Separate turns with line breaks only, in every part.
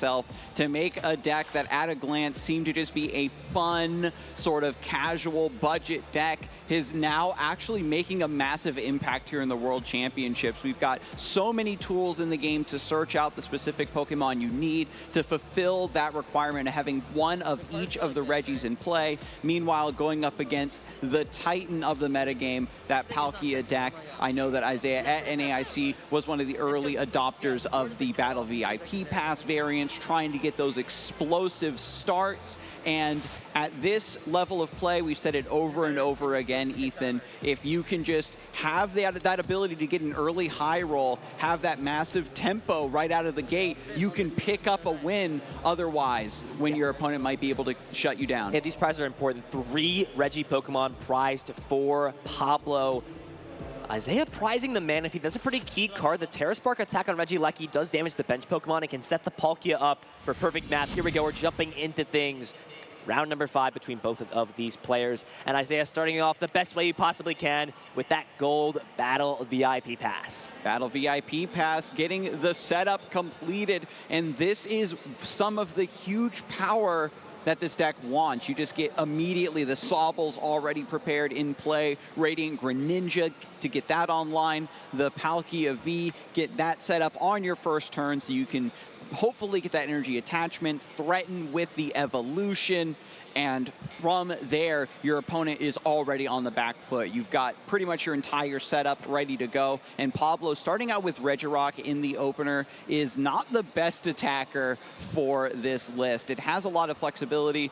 itself to make a deck that at a glance seemed to just be a fun, sort of casual budget deck is now actually making a massive impact here in the World Championships. We've got so many tools in the game to search out the specific Pokemon you need to fulfill that requirement of having one of each of the Reggies in play. Meanwhile, going up against the titan of the metagame, that Palkia deck. I know that Isaiah at NAIC was one of the early adopters of the Battle VIP Pass variants, trying to get those explosive starts. And at this level of play, we've said it over and over again, Ethan, if you can just have that ability to get an early high roll, have that massive tempo right out of the gate, you can pick up a win otherwise when your opponent might be able to shut you down.
Yeah, these prizes are important. 3 Reggie Pokemon prized for Pablo. Isaiah prizing the Manaphy. That's a pretty key card. The Terra Spark attack on Regieleki does damage the bench Pokemon. It can set the Palkia up for perfect math. Here we go. We're jumping into things. Round number 5 between both of these players. And Isaiah starting off the best way you possibly can with that gold Battle VIP Pass.
Battle VIP Pass, getting the setup completed. And this is some of the huge power that this deck wants. You just get immediately the Sobbles already prepared in play, Radiant Greninja to get that online, the Palkia V, get that set up on your first turn so you can hopefully get that energy attachment, threaten with the evolution, and from there, your opponent is already on the back foot. You've got pretty much your entire setup ready to go. And Pablo, starting out with Regirock in the opener, is not the best attacker for this list. It has a lot of flexibility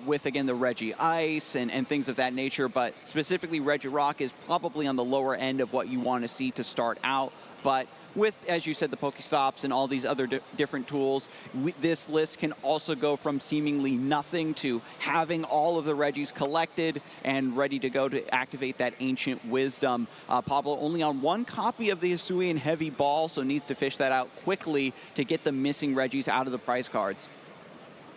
with, again, the Regi Ice and things of that nature, but specifically Regirock is probably on the lower end of what you want to see to start out. But with, as you said, the Pokestops and all these other different tools, this list can also go from seemingly nothing to having all of the Reggies collected and ready to go to activate that Ancient Wisdom. Pablo only on 1 copy of the Hisuian Heavy Ball, so needs to fish that out quickly to get the missing Reggies out of the prize cards.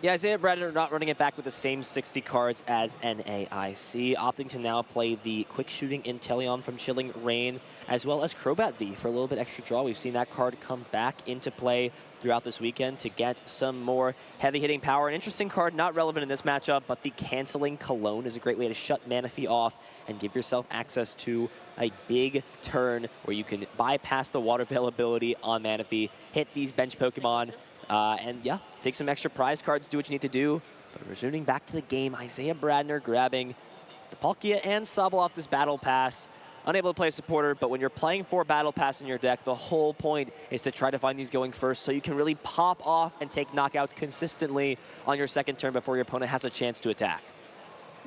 Yeah, Isaiah Bradner not running it back with the same 60 cards as NAIC, opting to now play the Quick Shooting Inteleon from Chilling Rain, as well as Crobat V for a little bit extra draw. We've seen that card come back into play throughout this weekend to get some more heavy-hitting power. An interesting card, not relevant in this matchup, but the Canceling Cologne is a great way to shut Manaphy off and give yourself access to a big turn where you can bypass the water availability on Manaphy, hit these bench Pokemon, and yeah, take some extra prize cards, do what you need to do. But resuming back to the game, Isaiah Bradner grabbing the Palkia and Sobble off this Battle Pass. Unable to play a supporter, but when you're playing for Battle Pass in your deck, the whole point is to try to find these going first so you can really pop off and take knockouts consistently on your second turn before your opponent has a chance to attack.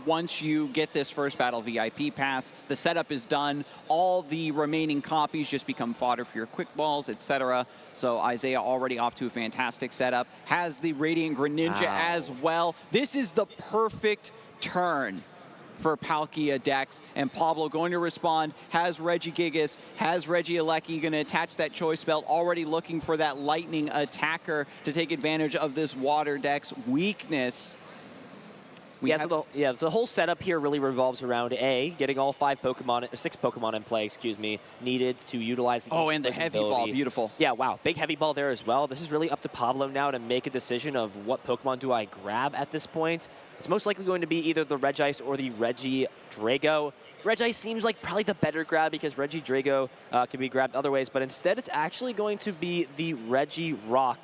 Once you get this first Battle VIP Pass, the setup is done. All the remaining copies just become fodder for your quick balls, etc. So Isaiah already off to a fantastic setup. Has the Radiant Greninja as well. This is the perfect turn for Palkia decks, and Pablo going to respond, has Regigigas, has Regieleki, going to attach that Choice Belt, already looking for that lightning attacker to take advantage of this water deck's weakness.
So the whole setup here really revolves around getting all 6 Pokemon in play, excuse me, needed to utilize the
and the heavy ball, beautiful.
Yeah, wow, big heavy ball there as well. This is really up to Pablo now to make a decision of what Pokemon do I grab at this point. It's most likely going to be either the Regice or the Regidrago. Regice seems like probably the better grab because Regidrago can be grabbed other ways, but instead it's actually going to be the Regirock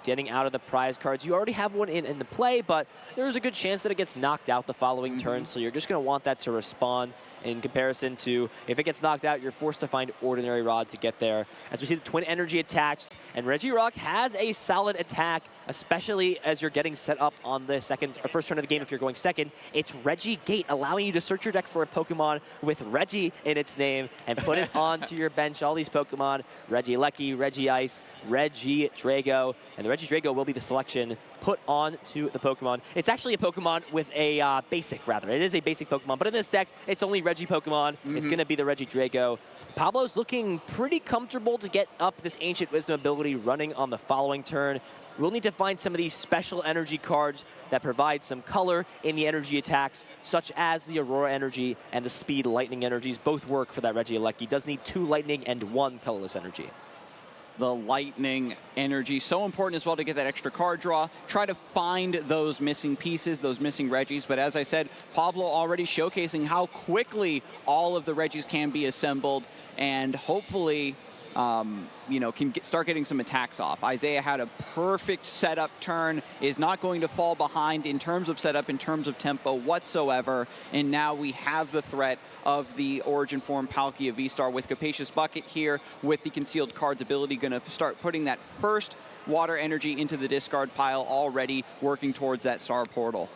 getting out of the prize cards. You already have one in the play, but there's a good chance that it gets knocked out the following turn, so you're just going to want that to respond in comparison to if it gets knocked out, you're forced to find Ordinary Rod to get there. As we see the Twin Energy attached, and Regirock has a solid attack, especially as you're getting set up on the first turn of the game if you're going second. It's Regigate, allowing you to search your deck for a Pokemon with Regi in its name and put it onto your bench. All these Pokemon, Regieleki, Regice, Regidrago, and the Regidrago will be the selection put onto the Pokemon. It's actually a Pokemon with a basic, rather. It is a basic Pokemon, but in this deck, it's only Regi Pokemon. It's going to be the Regidrago. Pablo's looking pretty comfortable to get up this Ancient Wisdom ability running on the following turn. We'll need to find some of these special energy cards that provide some color in the energy attacks, such as the Aurora Energy and the Speed Lightning energies. Both work for that Regieleki. Does need 2 Lightning and 1 colorless energy.
the lightning energy. So important as well to get that extra card draw. Try to find those missing pieces, those missing Reggies. But as I said, Pablo already showcasing how quickly all of the Reggies can be assembled, and hopefully you know, can start getting some attacks off. Isaiah had a perfect setup turn, is not going to fall behind in terms of setup, in terms of tempo whatsoever. And now we have the threat of the Origin form Palkia V-Star with Capacious Bucket here with the Concealed Cards ability, going to start putting that first water energy into the discard pile, already working towards that Star Portal.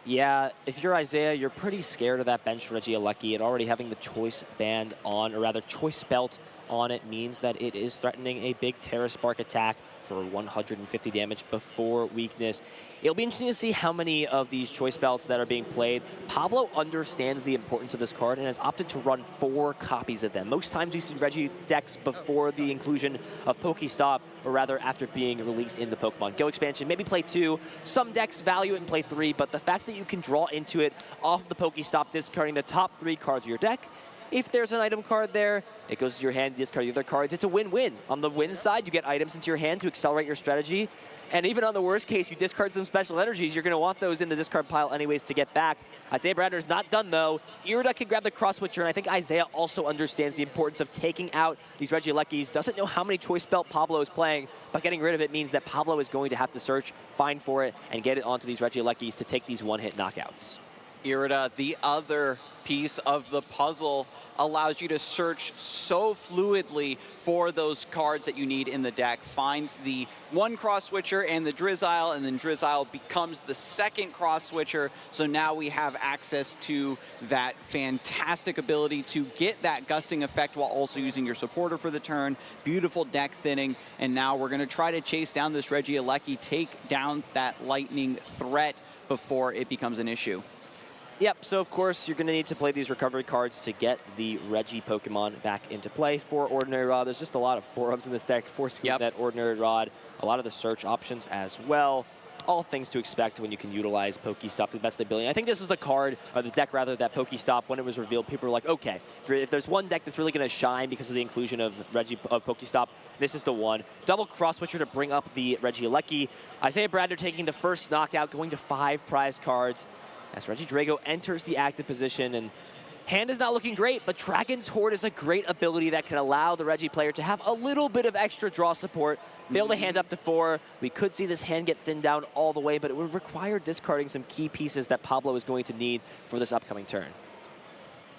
Yeah, if you're Isaiah, you're pretty scared of that bench Regieleki, and already having the choice band on, or rather choice belt on it, means that it is threatening a big Terra Spark attack for 150 damage before weakness. It'll be interesting to see how many of these choice belts that are being played. Pablo understands the importance of this card and has opted to run 4 copies of them. Most times you see Reggie decks before the inclusion of Pokestop, or rather after being released in the Pokemon Go expansion. Maybe play 2. Some decks value it and play 3, but the fact that you can draw into it off the Pokestop, discarding the top 3 cards of your deck. If there's an item card there, it goes to your hand, you discard the other cards. It's a win-win. On the win side, you get items into your hand to accelerate your strategy. And even on the worst case, you discard some special energies, you're going to want those in the discard pile anyways to get back. Isaiah Bradner's not done, though. Irida can grab the Cross Switcher, and I think Isaiah also understands the importance of taking out these Regielekis. Doesn't know how many Choice Belt Pablo is playing, but getting rid of it means that Pablo is going to have to search, find for it, and get it onto these Regielekis to take these one-hit knockouts.
Irida, the other piece of the puzzle, allows you to search so fluidly for those cards that you need in the deck. Finds the one cross switcher and the Drizzile, and then Drizzile becomes the second cross switcher. So now we have access to that fantastic ability to get that gusting effect while also using your supporter for the turn. Beautiful deck thinning, and now we're going to try to chase down this Regieleki, take down that lightning threat before it becomes an issue.
Yep, so of course you're going to need to play these recovery cards to get the Reggie Pokemon back into play. 4 Ordinary Rod, there's just a lot of 4-ups in this deck. 4 Scoop Net Ordinary Rod, a lot of the search options as well. All things to expect when you can utilize Pokestop to the best of the ability. I think this is the card, or the deck rather, that Pokestop, when it was revealed, people were like, okay, if there's one deck that's really going to shine because of the inclusion of Pokestop, this is the one. Double Cross Switcher to bring up the Regieleki. Isaiah Bradner taking the first knockout, going to 5 prize cards. As Regidrago enters the active position, and hand is not looking great, but Dragon's Horde is a great ability that can allow the Reggie player to have a little bit of extra draw support. Fail the hand up to 4. We could see this hand get thinned down all the way, but it would require discarding some key pieces that Pablo is going to need for this upcoming turn.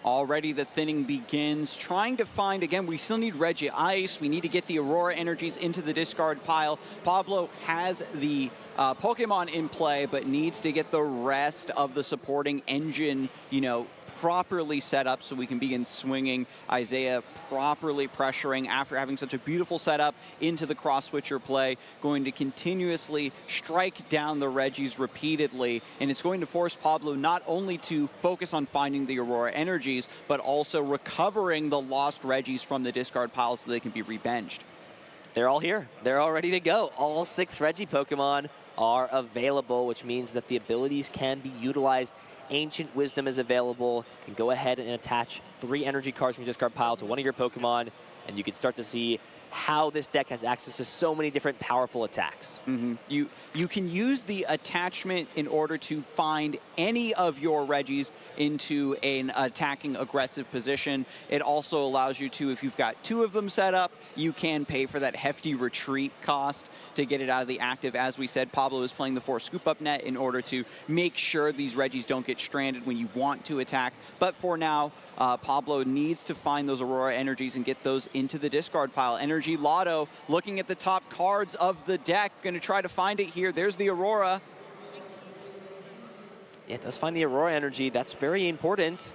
Already the thinning begins, trying to find, again, we still need Reggie Ice. We need to get the Aurora energies into the discard pile. Pablo has the Pokemon in play, but needs to get the rest of the supporting engine, you know, properly set up so we can begin swinging. Isaiah properly pressuring after having such a beautiful setup into the cross switcher play, going to continuously strike down the Reggies repeatedly, and it's going to force Pablo not only to focus on finding the Aurora energies, but also recovering the lost Reggies from the discard pile so they can be rebenched.
They're all here. They're all ready to go. All 6 Reggie Pokemon are available, which means that the abilities can be utilized. Ancient Wisdom is available. You can go ahead and attach 3 energy cards from your discard pile to one of your Pokemon, and you can start to see how this deck has access to so many different powerful attacks. You can use the attachment in order to find any of your Reggies into an attacking aggressive position. It also allows you to, if you've got 2 of them set up, you can pay for that hefty retreat cost to get it out of the active. As we said, Pablo is playing the 4 scoop up net in order to make sure these Reggies don't get stranded when you want to attack. But for now, Pablo needs to find those Aurora energies and get those into the discard pile. Energy Lotto looking at the top cards of the deck, going to try to find it here. There's the Aurora. Yeah, it does find the Aurora energy. That's very important.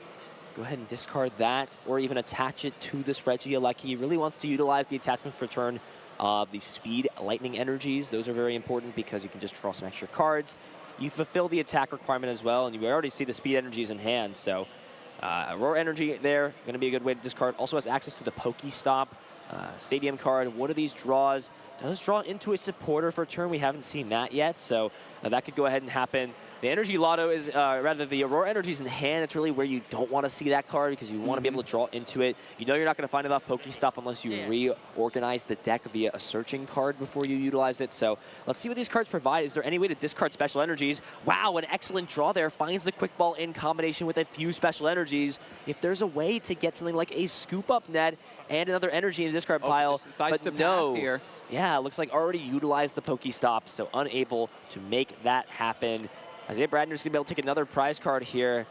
Go ahead and discard that, or even attach it to this Regieleki. He really wants to utilize the attachment for turn of the speed lightning energies. Those are very important because you can just draw some extra cards. You fulfill the attack requirement as well, and you already see the speed energies in hand, so Aurora energy there, going to be a good way to discard. Also has access to the Pokestop. Stadium card. One of these draws does draw into a supporter for a turn. We haven't seen that yet, so that could go ahead and happen. The Energy Lotto is, rather the Aurora Energy's in hand. It's really where you don't want to see that card because you want to be able to draw into it. You know you're not going to find enough Pokestop unless you reorganize the deck via a searching card before you utilize it. So let's see what these cards provide. Is there any way to discard special energies? Wow, an excellent draw there. Finds the Quick Ball in combination with a few special energies. If there's a way to get something like a Scoop Up Net and another energy in the discard pile, but no.
Here.
Yeah, it looks like already utilized the Pokestop, so unable to make that happen. Isaiah Bradner's going to be able to take another prize card here.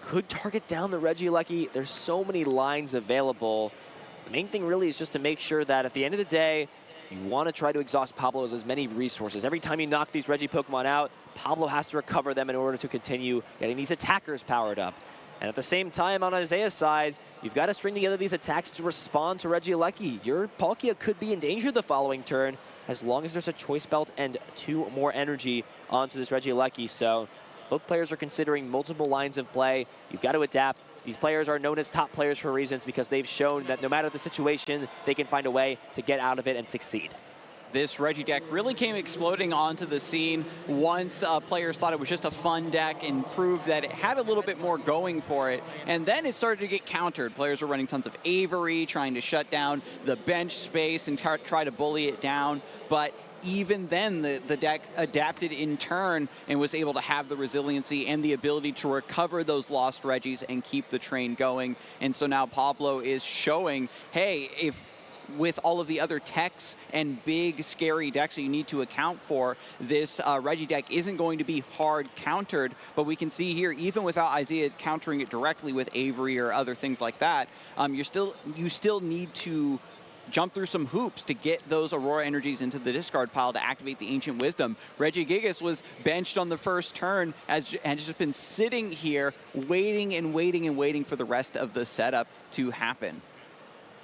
Could target down the Regieleki. There's so many lines available. The main thing really is just to make sure that at the end of the day, you want to try to exhaust Pablo's as many resources. Every time you knock these Regi Pokemon out, Pablo has to recover them in order to continue getting these attackers powered up. And at the same time, on Isaiah's side, you've got to string together these attacks to respond to Regieleki. Your Palkia could be in danger the following turn as long as there's a Choice Belt and 2 more energy onto this Regieleki. So both players are considering multiple lines of play. You've got to adapt. These players are known as top players for reasons because they've shown that no matter the situation, they can find a way to get out of it and succeed.
This Regi deck really came exploding onto the scene once players thought it was just a fun deck and proved that it had a little bit more going for it. And then it started to get countered. Players were running tons of Avery, trying to shut down the bench space and try to bully it down. But even then, the deck adapted in turn and was able to have the resiliency and the ability to recover those lost Regis and keep the train going. And so now Pablo is showing, hey, if with all of the other techs and big, scary decks that you need to account for, this Regi deck isn't going to be hard countered. But we can see here, even without Isaiah countering it directly with Avery or other things like that, you still need to jump through some hoops to get those Aurora Energies into the discard pile to activate the Ancient Wisdom. Regigigas was benched on the first turn and has just been sitting here waiting and waiting and waiting for the rest of the setup to happen.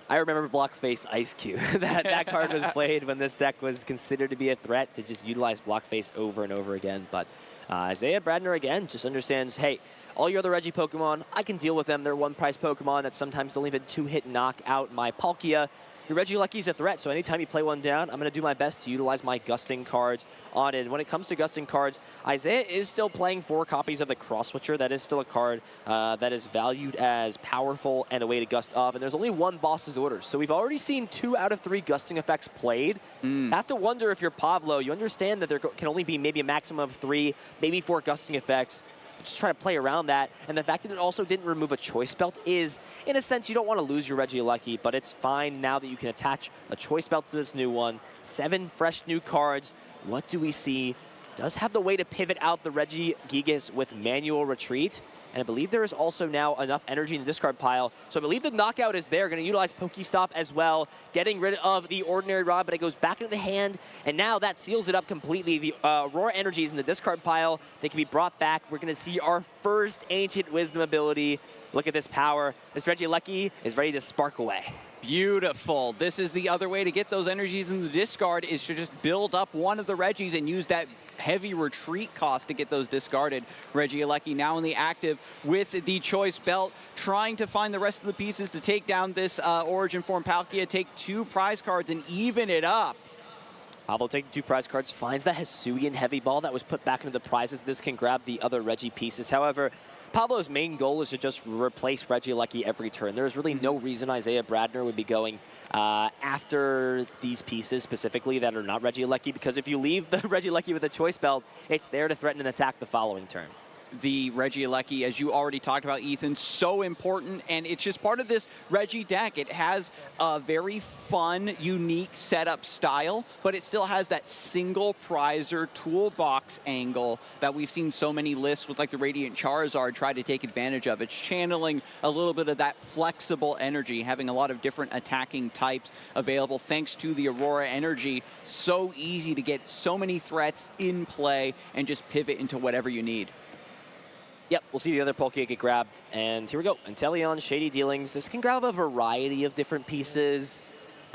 I remember Blockface Ice Cube. that card was played when this deck was considered to be a threat to just utilize Blockface over and over again. But Isaiah Bradner, again, just understands, hey, all your other Regi Pokemon, I can deal with them. They're one-price Pokemon that sometimes don't even two-hit knock out my Palkia. Your Regieleki's a threat, so anytime you play one down, I'm going to do my best to utilize my Gusting cards on it. And when it comes to Gusting cards, Isaiah is still playing 4 copies of the Cross Switcher. That is still a card that is valued as powerful and a way to gust up. And there's only 1 Boss's Orders. So we've already seen 2 out of 3 Gusting effects played. I have to wonder if you're Pablo, you understand that there can only be maybe a maximum of 3, maybe 4 Gusting effects. Just try to play around that, and the fact that it also didn't remove a Choice Belt is, in a sense, you don't want to lose your Regieleki, but it's fine now that you can attach a Choice Belt to this new one. 7 fresh new cards. What do we see? Does have the way to pivot out the Regigigas with Manual Retreat, and I believe there is also now enough energy in the discard pile. So I believe the knockout is there. Going to utilize Pokestop as well, getting rid of the Ordinary Rod, but it goes back into the hand, and now that seals it up completely. The Aurora Energies in the discard pile, they can be brought back. We're going to see our first Ancient Wisdom ability. Look at this power. This Regieleki is ready to spark away.
Beautiful. This is the other way to get those energies in the discard, is to just build up one of the Regis and use that heavy retreat cost to get those discarded. Regieleki now in the active with the Choice Belt, trying to find the rest of the pieces to take down this Origin Form Palkia, take 2 prize cards and even it up.
Pablo taking 2 prize cards, finds that Hisuian Heavy Ball that was put back into the prizes. This can grab the other Regi pieces. However, Pablo's main goal is to just replace Regieleki every turn. There's really no reason Isaiah Bradner would be going after these pieces specifically that are not Regieleki, because if you leave the Regieleki with a Choice Belt, it's there to threaten an attack the following turn.
The Regieleki, as you already talked about, Ethan, so important, and it's just part of this Regi deck. It has a very fun, unique setup style, but it still has that single prizer toolbox angle that we've seen so many lists with, like the Radiant Charizard, try to take advantage of. It's channeling a little bit of that flexible energy, having a lot of different attacking types available thanks to the Aurora Energy. So easy to get so many threats in play and just pivot into whatever you need.
Yep, we'll see the other Palkia get grabbed, and here we go. Inteleon, Shady Dealings. This can grab a variety of different pieces.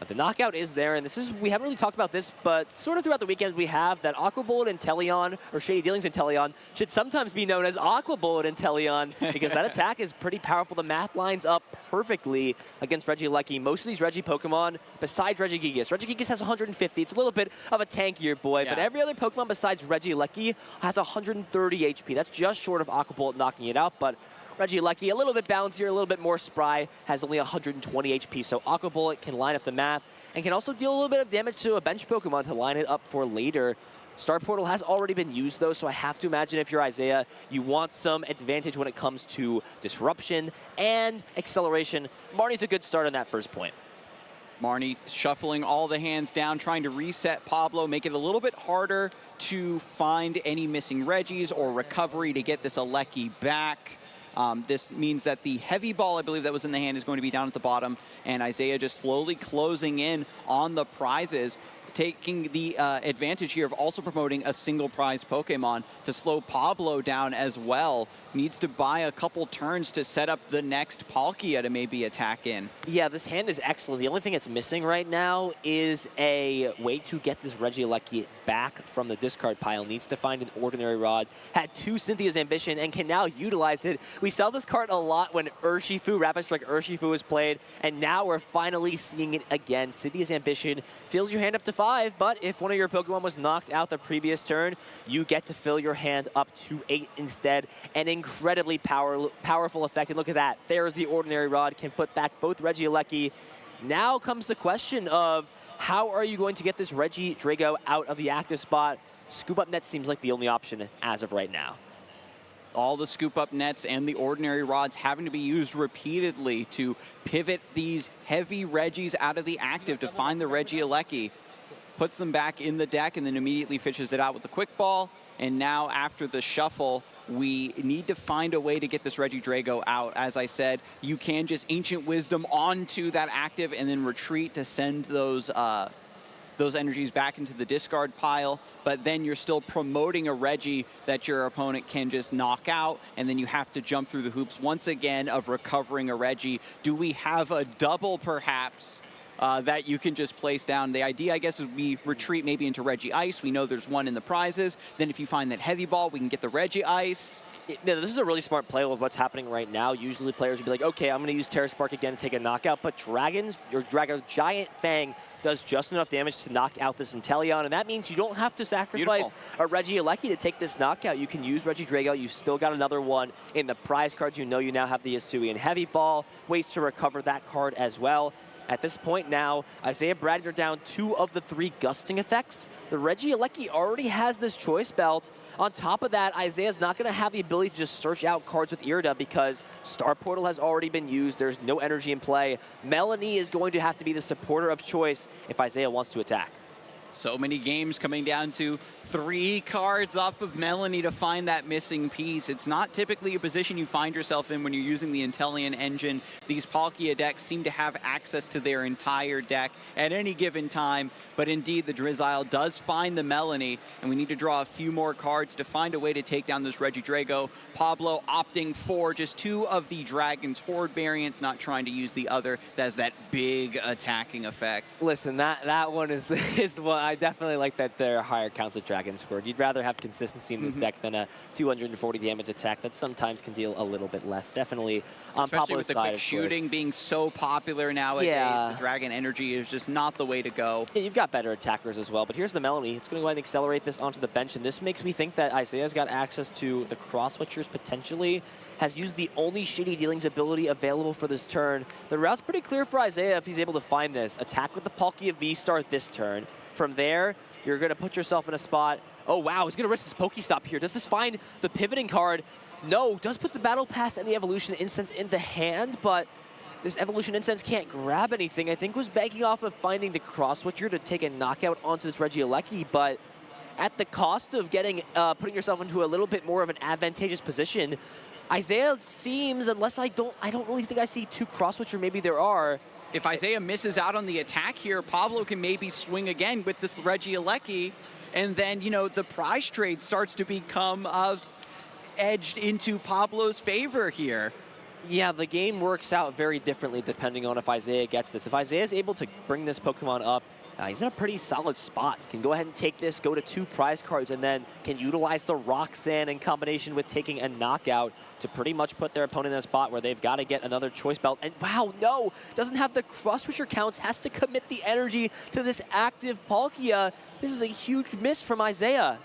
The knockout is there, and we haven't really talked about this, but sort of throughout the weekend we have that Aqua Bullet Inteleon, or Shady Dealings Inteleon, should sometimes be known as Aqua Bullet Inteleon, because that attack is pretty powerful. The math lines up perfectly against Regieleki. Most of these Regi Pokemon, besides Regigigas has 150. It's a little bit of a tankier boy, but every other Pokemon besides Regieleki has 130 HP. That's just short of Aqua Bullet knocking it out, but Regieleki, a little bit bouncier, a little bit more spry, has only 120 HP, so Aqua Bullet can line up the math and can also deal a little bit of damage to a bench Pokemon to line it up for later. Star Portal has already been used, though, so I have to imagine if you're Isaiah, you want some advantage when it comes to disruption and acceleration. Marnie's a good start on that first point.
Marnie shuffling all the hands down, trying to reset Pablo, make it a little bit harder to find any missing Regis or recovery to get this Alecki back. This means that the heavy ball, I believe that was in the hand, is going to be down at the bottom, and Isaiah just slowly closing in on the prizes, taking the advantage here of also promoting a single prize Pokemon to slow Pablo down as well. Needs to buy a couple turns to set up the next Palkia to maybe attack in.
Yeah, this hand is excellent. The only thing it's missing right now is a way to get this Regieleki back from the discard pile. Needs to find an Ordinary Rod. Had 2 Cynthia's Ambition and can now utilize it. We saw this card a lot when Urshifu, Rapid Strike Urshifu was played, and now we're finally seeing it again. Cynthia's Ambition fills your hand up to 5, but if one of your Pokemon was knocked out the previous turn, you get to fill your hand up to 8 instead. An incredibly powerful effect, and look at that. There's the Ordinary Rod, can put back both Regieleki. Now comes the question of how are you going to get this Regidrago out of the active spot? Scoop Up Net seems like the only option as of right now.
All the scoop up nets and the Ordinary Rods having to be used repeatedly to pivot these heavy Regis out of the active to find the Regieleki. Puts them back in the deck and then immediately fishes it out with the Quick Ball. And now after the shuffle, we need to find a way to get this Regidrago out. As I said, you can just Ancient Wisdom onto that active and then retreat to send those energies back into the discard pile, but then you're still promoting a Regi that your opponent can just knock out, and then you have to jump through the hoops once again of recovering a Regi. Do we have a double, perhaps, that you can just place down? The idea, I guess, is we retreat maybe into Regi Ice. We know there's one in the prizes. Then if you find that Heavy Ball, we can get the Regi Ice.
No, this is a really smart play with what's happening right now. Usually players would be like, okay, I'm going to use Terra Spark again and take a knockout, but Dragon Giant Fang does just enough damage to knock out this Inteleon, and that means you don't have to sacrifice a Regieleki to take this knockout. You can use Regidrago. You still got another one in the prize cards. You know you now have the Yasuian Heavy Ball, ways to recover that card as well. At this point now, Isaiah Bradner down 2 of the 3 gusting effects. The Regieleki already has this choice belt. On top of that, Isaiah's not going to have the ability to just search out cards with Irida because Star Portal has already been used. There's no energy in play. Melanie is going to have to be the supporter of choice if Isaiah wants to attack.
So many games coming down to 3 cards off of Melanie to find that missing piece. It's not typically a position you find yourself in when you're using the Inteleon engine. These Palkia decks seem to have access to their entire deck at any given time, but indeed the Drizzile does find the Melanie, and we need to draw a few more cards to find a way to take down this Regidrago. Pablo opting for just 2 of the Dragon's Horde variants, not trying to use the other that has that big attacking effect.
Listen, that one is what I definitely like, that there are higher counts of Dragon's Horde. You'd rather have consistency in this deck than a 240 damage attack that sometimes can deal a little bit less. Definitely on
Especially
Pablo's
with the
side,
quick shooting being so popular nowadays, the Dragon Energy is just not the way to go.
Yeah, you've got better attackers as well, but here's the Melanie. It's going to go ahead and accelerate this onto the bench, and this makes me think that Isaiah's got access to the Cross Switchers potentially, has used the only Shady Dealings ability available for this turn. The route's pretty clear for Isaiah if he's able to find this. Attack with the Palkia V-Star this turn. From there, you're going to put yourself in a spot. Oh, wow, he's going to risk his Pokestop here. Does this find the pivoting card? No, does put the Battle Pass and the Evolution Incense in the hand, but this Evolution Incense can't grab anything. I think was banking off of finding the Cross Switcher to take a knockout onto this Regieleki, but at the cost of getting putting yourself into a little bit more of an advantageous position, Isaiah seems, unless I don't really think I see 2 Cross Switcher, maybe there are.
If Isaiah misses out on the attack here, Pablo can maybe swing again with this Regieleki, and then, you know, the prize trade starts to become edged into Pablo's favor here.
Yeah, the game works out very differently depending on if Isaiah gets this. If Isaiah is able to bring this Pokemon up, he's in a pretty solid spot. Can go ahead and take this, go to 2 prize cards, and then can utilize the Roxanne in combination with taking a knockout to pretty much put their opponent in a spot where they've got to get another choice belt. And wow, no, doesn't have the Cross Switcher counts, has to commit the energy to this active Palkia. This is a huge miss from Isaiah.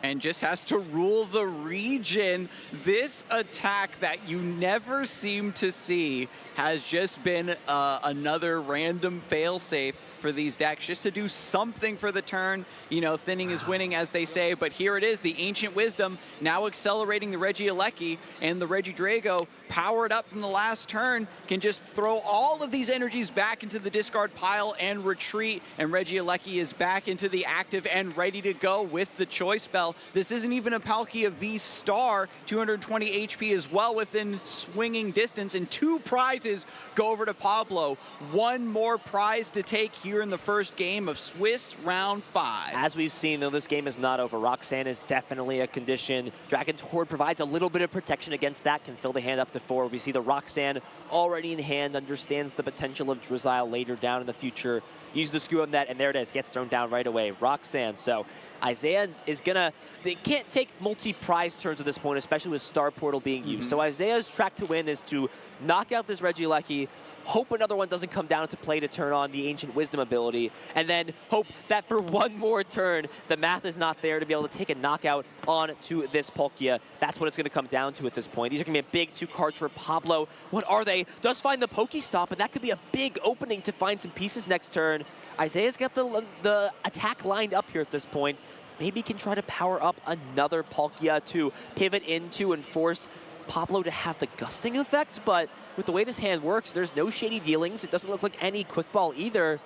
And just has to rule the region. This attack that you never seem to see has just been another random failsafe for these decks, just to do something for the turn. You know, thinning is winning, as they say, but here it is, the Ancient Wisdom now accelerating the Regieleki, and the Regidrago, powered up from the last turn, can just throw all of these energies back into the discard pile and retreat, and Regieleki is back into the active and ready to go with the Choice Bell. This isn't even a Palkia V-Star, 220 HP as well within swinging distance, and 2 prizes go over to Pablo. 1 more prize to take here in the first game of Swiss Round 5.
As we've seen, though, this game is not over. Roxanne is definitely a condition. Dragon's Horde provides a little bit of protection against that, can fill the hand up to 4. We see the Roxanne already in hand, understands the potential of Drizzile later down in the future. Use the Screw on that, and there it is, gets thrown down right away. Roxanne, so Isaiah is gonna, they can't take multi-prize turns at this point, especially with Star Portal being used. So Isaiah's track to win is to knock out this Regieleki, hope another one doesn't come down to play to turn on the Ancient Wisdom ability, and then hope that for 1 more turn, the math is not there to be able to take a knockout onto this Palkia. That's what it's going to come down to at this point. These are going to be a big 2 cards for Pablo. What are they? Does find the Pokestop, and that could be a big opening to find some pieces next turn. Isaiah's got the attack lined up here at this point. Maybe can try to power up another Palkia to pivot into and force Pablo to have the gusting effect, but with the way this hand works, there's no shady dealings. It doesn't look like any quick ball either.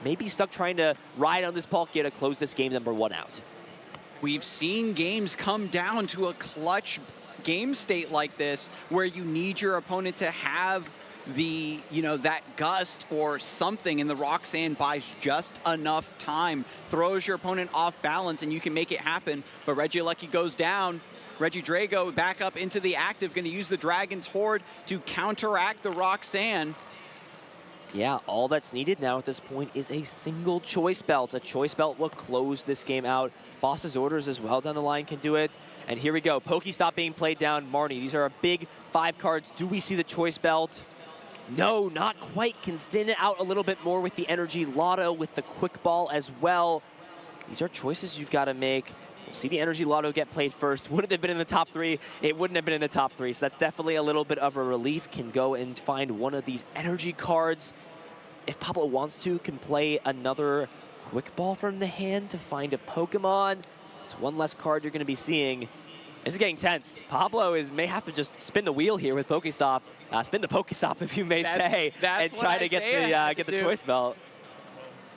Maybe stuck trying to ride on this Palkia to close this game number 1 out.
We've seen games come down to a clutch game state like this, where you need your opponent to have the, you know, that gust or something, and the Roxanne buys just enough time, throws your opponent off balance, and you can make it happen. But Regieleki goes down. Regidrago back up into the active, going to use the Dragon's Horde to counteract the Roxanne.
Yeah, all that's needed now at this point is a single Choice Belt. A Choice Belt will close this game out. Boss's Orders as well down the line can do it. And here we go. Pokestop being played down. Marnie, these are a big 5 cards. Do we see the Choice Belt? No, not quite. Can thin it out a little bit more with the Energy Lotto, with the Quick Ball as well. These are choices you've got to make. We'll see the Energy Lotto get played first. Would it have been in the top 3? It wouldn't have been in the top 3, so that's definitely a little bit of a relief. Can go and find one of these energy cards. If Pablo wants to, can play another Quick Ball from the hand to find a Pokemon. It's 1 less card you're going to be seeing. This is getting tense. Pablo may have to just spin the wheel here with Pokestop. Spin the Pokestop, if you may say, and try to get the Choice Belt.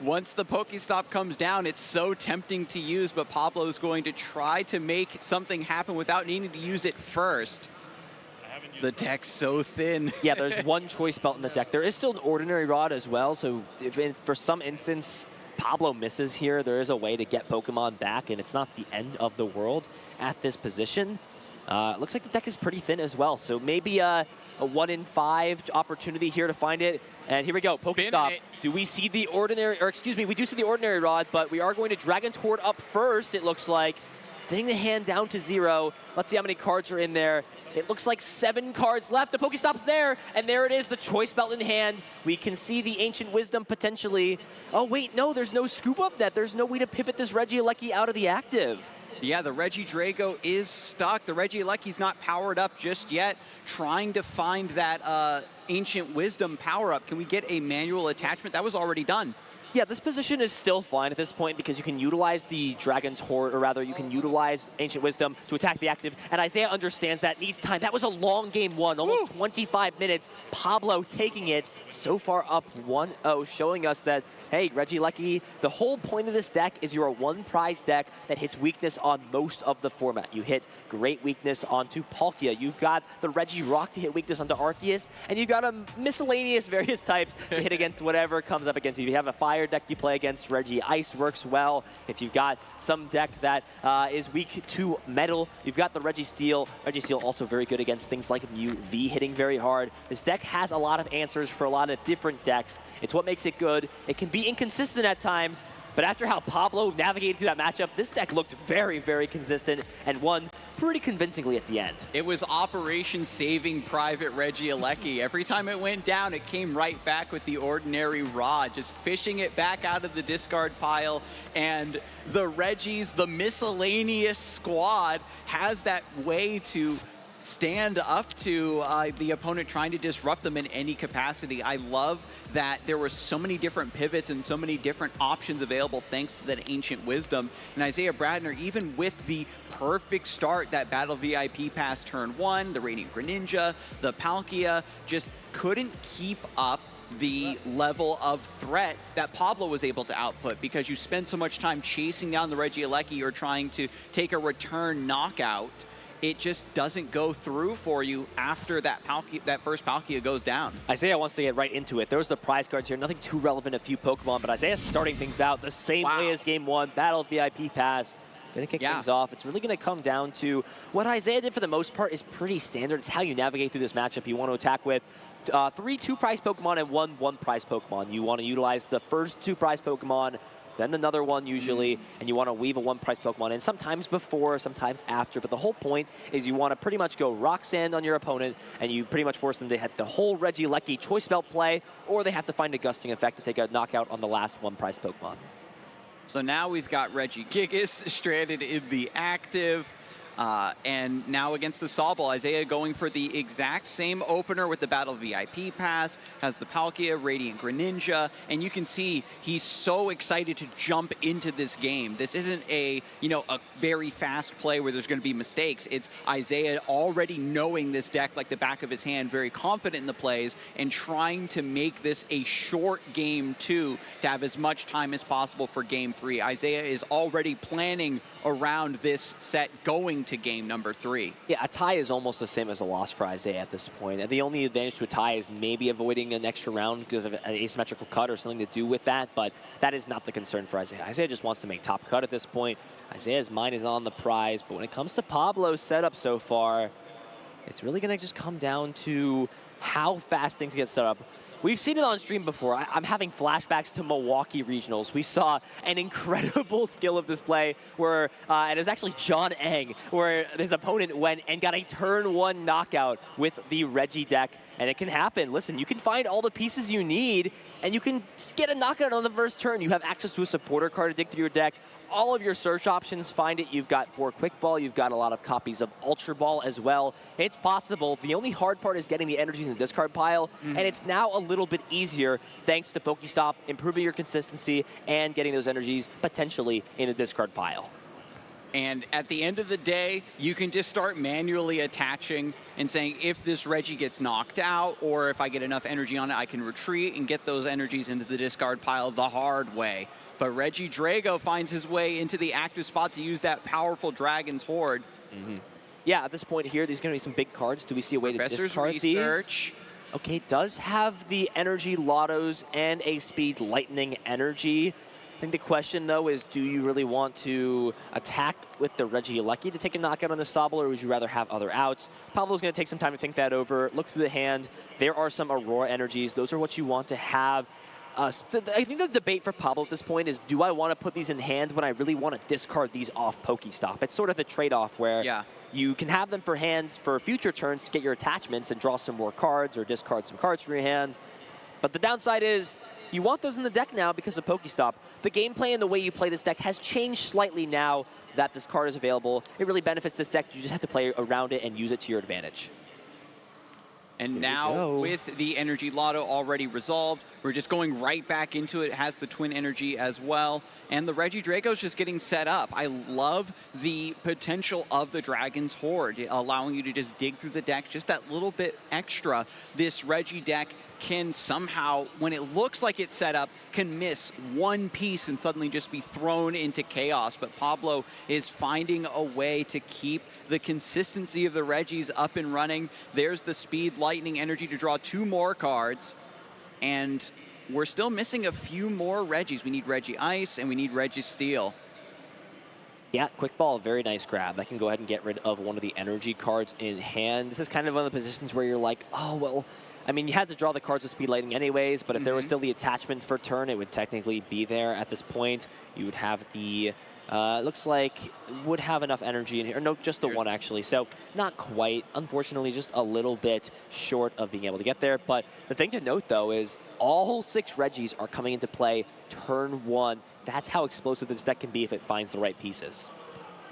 Once the Pokestop comes down, it's so tempting to use, but Pablo is going to try to make something happen without needing to use it first. The deck's so thin.
Yeah, there's 1 Choice Belt in the deck. There is still an Ordinary Rod as well, so if for some instance Pablo misses here, there is a way to get Pokemon back, and it's not the end of the world at this position. Looks like the deck is pretty thin as well, so maybe a 1 in 5 opportunity here to find it. And here we go, Pokestop. Do we see the Ordinary, or excuse me, we do see the Ordinary Rod, but we are going to Dragon's Horde up first, it looks like. Thinning the hand down to 0. Let's see how many cards are in there. It looks like 7 cards left. The Pokestop's there, and there it is, the Choice Belt in hand. We can see the Ancient Wisdom potentially. Oh, wait, no, there's no scoop up net. There's no way to pivot this Regieleki out of the active.
Yeah, the Regidrago is stuck. The Regieleki's not powered up just yet. Trying to find that Ancient Wisdom power-up. Can we get a manual attachment? That was already done.
Yeah, this position is still fine at this point because you can utilize the Dragon's Horde, or rather you can utilize Ancient Wisdom to attack the active, and Isaiah understands that needs time. That was a long game 1, almost 25 minutes. Pablo taking it, so far up 1-0, showing us that, hey, Regieleki, the whole point of this deck is you're a 1 prize deck that hits weakness on most of the format. You hit great weakness onto Palkia. You've got the Regirock to hit weakness onto Arceus, and you've got a miscellaneous various types to hit against whatever comes up against you. If you have a Fire fire deck you play against, Reggie Ice works well. If you've got some deck that is weak to metal, you've got the Reggie Steel. Reggie Steel also very good against things like Mew V hitting very hard. This deck has a lot of answers for a lot of different decks. It's what makes it good. It can be inconsistent at times, but after how Pablo navigated through that matchup, this deck looked very, very consistent and won pretty convincingly at the end.
It was Operation Saving Private Reggie Alecki. Every time it went down, it came right back with the ordinary rod, just fishing it back out of the discard pile. And the Reggies, the miscellaneous squad, has that way to stand up to the opponent trying to disrupt them in any capacity. I love that there were so many different pivots and so many different options available thanks to that ancient wisdom. And Isaiah Bradner, even with the perfect start, that Battle VIP pass turn 1, the Radiant Greninja, the Palkia, just couldn't keep up the level of threat that Pablo was able to output, because you spend so much time chasing down the Reggie Alecki or trying to take a return knockout. It just doesn't go through for you after that Palkia, that first Palkia goes down.
Isaiah wants to get right into it. There's the prize cards here. Nothing too relevant, a few Pokemon, but Isaiah's starting things out the same way as Game 1. Battle VIP pass. Gonna kick things off. It's really gonna come down to what Isaiah did for the most part is pretty standard. It's how you navigate through this matchup. You want to attack with 3 2-prize Pokemon and 1 1-prize Pokemon. You want to utilize the first 2-prize Pokemon, then another one usually, and you want to weave a 1-prize Pokemon in, sometimes before, sometimes after, but the whole point is you want to pretty much go Rock Sand on your opponent, and you pretty much force them to hit the whole Reggie Alecki Choice Belt play, or they have to find a Gusting Effect to take a knockout on the last 1-prize Pokemon.
So now we've got Reggie Gigas stranded in the active. And now against the Sobble, Isaiah going for the exact same opener with the Battle VIP pass, has the Palkia, Radiant Greninja, and you can see he's so excited to jump into this game. This isn't a very fast play where there's going to be mistakes. It's Isaiah already knowing this deck like the back of his hand, very confident in the plays, and trying to make this a short game 2 to have as much time as possible for game 3. Isaiah is already planning around this set going to game number 3.
Yeah, a tie is almost the same as a loss for Isaiah at this point. And the only advantage to a tie is maybe avoiding an extra round because of an asymmetrical cut or something to do with that, but that is not the concern for Isaiah. Isaiah just wants to make top cut at this point. Isaiah's mind is on the prize, but when it comes to Pablo's setup so far, it's really going to just come down to how fast things get set up. We've seen it on stream before. I'm having flashbacks to Milwaukee Regionals. We saw an incredible skill of display where, and it was actually John Eng, where his opponent went and got a turn 1 knockout with the Reggie deck. And it can happen. Listen, you can find all the pieces you need, and you can get a knockout on the first turn. You have access to a supporter card to dig through your deck. All of your search options, find it. You've got 4 Quick Ball. You've got a lot of copies of Ultra Ball as well. It's possible. The only hard part is getting the energy in the discard pile, and it's now a little bit easier thanks to Pokestop, improving your consistency, and getting those energies potentially in a discard pile.
And at the end of the day, you can just start manually attaching and saying, if this Reggie gets knocked out, or if I get enough energy on it, I can retreat and get those energies into the discard pile the hard way. But Reggie Drago finds his way into the active spot to use that powerful Dragon's Horde.
Yeah, at this point here, there's going to be some big cards. Do we see a way to discard these? Okay, does have the energy Lottos and a speed lightning energy. I think the question, though, is do you really want to attack with the Reggie Alecki to take a knockout on the Sobble, or would you rather have other outs? Pablo's going to take some time to think that over, look through the hand. There are some Aurora energies. Those are what you want to have. I think the debate for Pablo at this point is, do I want to put these in hand when I really want to discard these off Pokestop? It's sort of the trade-off where you can have them for hand for future turns to get your attachments and draw some more cards or discard some cards from your hand. But the downside is you want those in the deck now because of Pokestop. The gameplay and the way you play this deck has changed slightly now that this card is available. It really benefits this deck. You just have to play around it and use it to your advantage.
And now, with the Energy Lotto already resolved, we're just going right back into it. It has the Twin Energy as well. And the Reggie Drago's just getting set up. I love the potential of the Dragon's Horde, allowing you to just dig through the deck just that little bit extra. This Reggie deck can somehow, when it looks like it's set up, can miss one piece and suddenly just be thrown into chaos. But Pablo is finding a way to keep the consistency of the Reggies up and running. There's the speed lightning energy to draw 2 more cards. And we're still missing a few more Reggies. We need Reggie Ice and we need Reggie Steel.
Yeah, quick ball, very nice grab. That can go ahead and get rid of one of the energy cards in hand. This is kind of one of the positions where you're like, oh, well, I mean, you had to draw the cards with speed lightning anyways, but if there was still the attachment for turn, it would technically be there at this point. You would have the, looks like, would have enough energy in here. No, just the one, actually. So not quite. Unfortunately, just a little bit short of being able to get there. But the thing to note, though, is all 6 Reggies are coming into play turn 1. That's how explosive this deck can be if it finds the right pieces.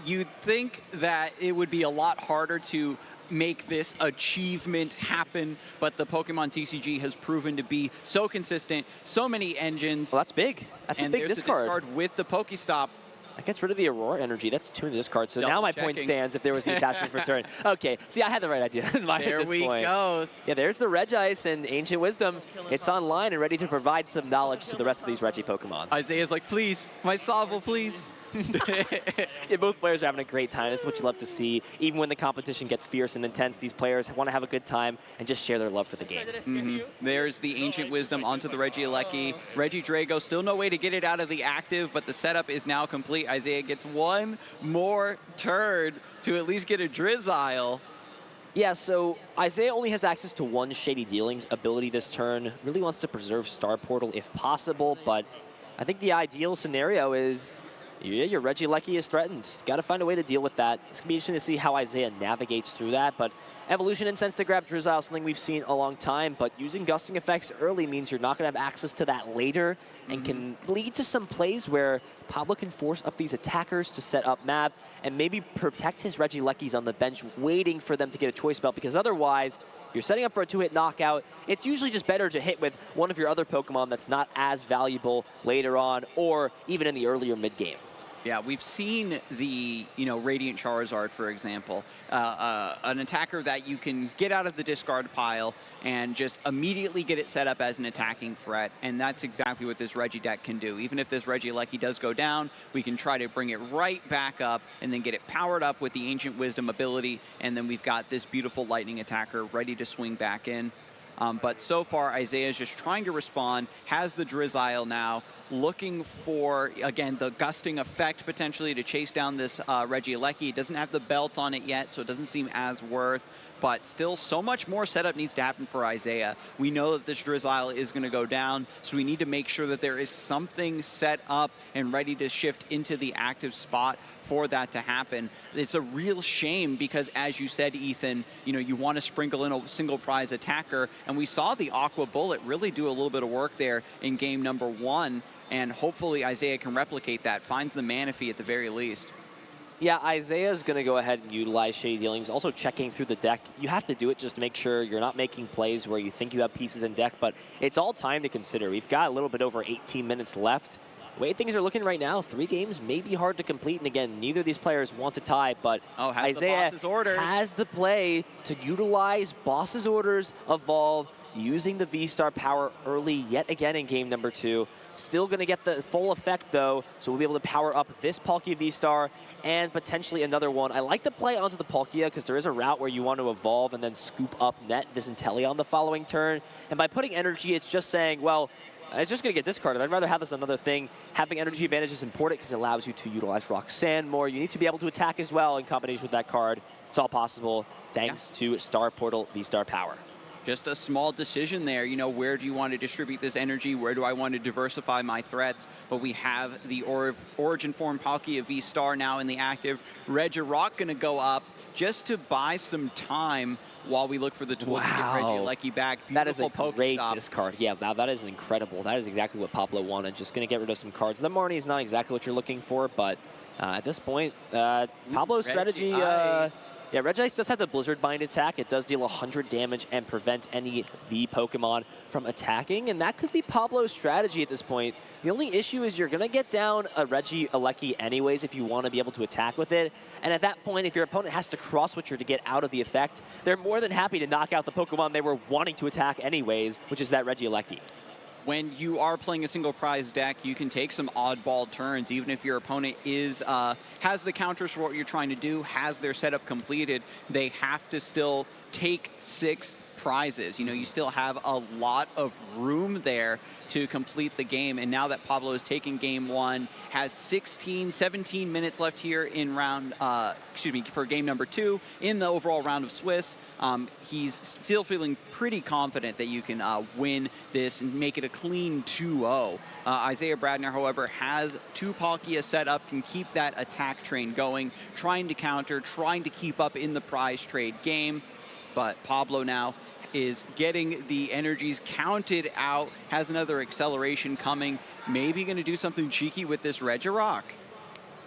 You'd think that it would be a lot harder to make this achievement happen, but the Pokemon TCG has proven to be so consistent, so many engines.
Well, that's big. That's a big discard.
Discard with the Pokestop.
That gets rid of the Aurora energy. That's 2 in the discard. So now my point stands if there was the attachment for turn. Okay, see, I had the right idea in mind at this point.
There we go.
Yeah, there's the Regice and Ancient Wisdom. It's online and ready to provide some knowledge to the rest of these Reggie Pokemon.
Isaiah's like, please, my Sobble, please.
Yeah, both players are having a great time. That's what you love to see. Even when the competition gets fierce and intense, these players want to have a good time and just share their love for the game.
There's the Ancient Wisdom onto the Regieleki. Regidrago, still no way to get it out of the active, but the setup is now complete. Isaiah gets one more turn to at least get a Drizzile.
Yeah, so Isaiah only has access to 1 Shady Dealings ability this turn. Really wants to preserve Star Portal if possible, but I think the ideal scenario is, yeah, your Regieleki is threatened. Got to find a way to deal with that. It's going to be interesting to see how Isaiah navigates through that, but Evolution Incense to grab Drizzile, something we've seen a long time, but using Gusting Effects early means you're not going to have access to that later and can lead to some plays where Pablo can force up these attackers to set up Mav and maybe protect his Regielekis on the bench, waiting for them to get a choice belt, because otherwise you're setting up for a 2-hit knockout. It's usually just better to hit with one of your other Pokemon that's not as valuable later on or even in the earlier mid-game.
Yeah, we've seen the, Radiant Charizard, for example, an attacker that you can get out of the discard pile and just immediately get it set up as an attacking threat, and that's exactly what this Regi deck can do. Even if this Regieleki does go down, we can try to bring it right back up and then get it powered up with the Ancient Wisdom ability, and then we've got this beautiful lightning attacker ready to swing back in. But so far, Isaiah's just trying to respond, has the Drizzile now, looking for, again, the gusting effect potentially to chase down this Regieleki. It doesn't have the belt on it yet, so it doesn't seem as worth, but still so much more setup needs to happen for Isaiah. We know that this Drizzile is going to go down, so we need to make sure that there is something set up and ready to shift into the active spot for that to happen. It's a real shame because, as you said, Ethan, you want to sprinkle in a single prize attacker, and we saw the Aqua Bullet really do a little bit of work there in game number 1, and hopefully Isaiah can replicate that, finds the Manaphy at the very least.
Yeah, Isaiah's going to go ahead and utilize Shady Dealings. Also checking through the deck. You have to do it just to make sure you're not making plays where you think you have pieces in deck, but it's all time to consider. We've got a little bit over 18 minutes left. The way things are looking right now, 3 games may be hard to complete, and again, neither of these players want to tie, but Isaiah has the play to utilize Boss's Orders, evolve, using the V-Star power early yet again in game number 2. Still going to get the full effect, though, so we'll be able to power up this Palkia V-Star and potentially another one. I like the play onto the Palkia because there is a route where you want to evolve and then scoop up net this Inteleon the following turn. And by putting energy, it's just saying, well, it's just going to get discarded. I'd rather have this another thing. Having energy advantage is important because it allows you to utilize Roxanne more. You need to be able to attack as well in combination with that card. It's all possible thanks to Star Portal V-Star power.
Just a small decision there, where do you want to distribute this energy? Where do I want to diversify my threats? But we have the Origin Form Palkia V-Star now in the active. Regirock going to go up just to buy some time while we look for the tool to get Regieleki back. Beautiful
that is a great
Pokestop.
discard. Yeah, now that is incredible. That is exactly what Pablo wanted. Just going to get rid of some cards. The Marnie is not exactly what you're looking for, but at this point, Pablo's strategy, Regice does have the Blizzard Bind attack. It does deal 100 damage and prevent any V Pokemon from attacking, and that could be Pablo's strategy at this point. The only issue is you're going to get down a Regieleki anyways if you want to be able to attack with it, and at that point, if your opponent has to cross-switcher to get out of the effect, they're more than happy to knock out the Pokemon they were wanting to attack anyways, which is that Regieleki.
When you are playing a single prize deck, you can take some oddball turns, even if your opponent is has the counters for what you're trying to do, has their setup completed. They have to still take 6 prizes. You know, you still have a lot of room there to complete the game. And now that Pablo is taking game one, has 17 minutes left here in round, for game number 2 in the overall round of Swiss. He's still feeling pretty confident that you can win this and make it a clean 2-0. Isaiah Bradner, however, has 2 Palkia set up, can keep that attack train going, trying to counter, trying to keep up in the prize trade game. But Pablo now is getting the energies counted out, has another acceleration coming, maybe going to do something cheeky with this Regirock.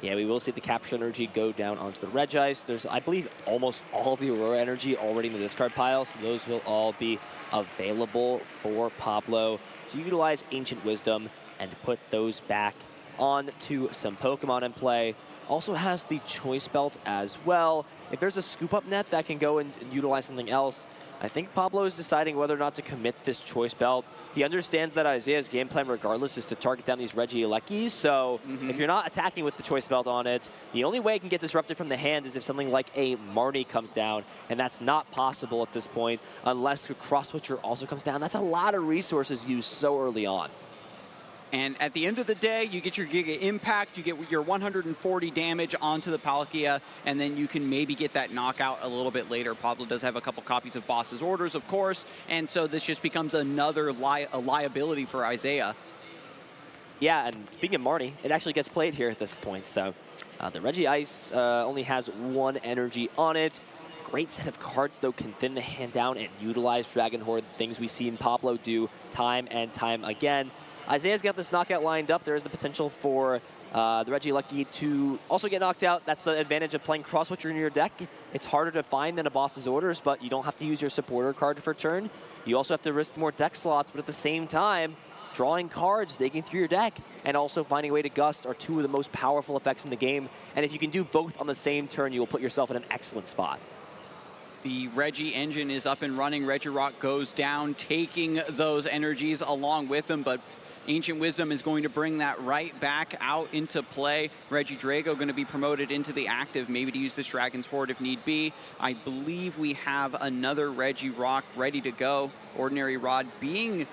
Yeah, we will see the capture energy go down onto the Regice. There's, I believe, almost all of the Aurora energy already in the discard pile, so those will all be available for Pablo to utilize Ancient Wisdom and put those back onto some Pokemon in play. Also has the Choice Belt as well. If there's a Scoop Up Net that can go and utilize something else, I think Pablo is deciding whether or not to commit this Choice Belt. He understands that Isaiah's game plan regardless is to target down these Regielekis, so if you're not attacking with the Choice Belt on it, the only way it can get disrupted from the hand is if something like a Marnie comes down, and that's not possible at this point unless a Cross Switcher also comes down. That's a lot of resources used so early on.
And at the end of the day, you get your Giga Impact, you get your 140 damage onto the Palkia, and then you can maybe get that knockout a little bit later. Pablo does have a couple copies of Boss's Orders, of course, and so this just becomes another liability for Isaiah.
Yeah, and speaking of Marnie, it actually gets played here at this point. So the Regice only has 1 energy on it. Great set of cards, though, can thin the hand down and utilize Dragon Horde, things we see in Pablo do time and time again. Isaiah's got this knockout lined up. There is the potential for the Regieleki to also get knocked out. That's the advantage of playing Cross Switcher in your deck. It's harder to find than a Boss's Orders, but you don't have to use your supporter card for turn. You also have to risk more deck slots, but at the same time, drawing cards, digging through your deck, and also finding a way to Gust are 2 of the most powerful effects in the game. And if you can do both on the same turn, you will put yourself in an excellent spot.
The Regi engine is up and running. Regirock goes down, taking those energies along with him, but Ancient Wisdom is going to bring that right back out into play. Regidrago going to be promoted into the active, maybe to use this Dragon's Horde if need be. I believe we have another Regirock ready to go. Ordinary Rod being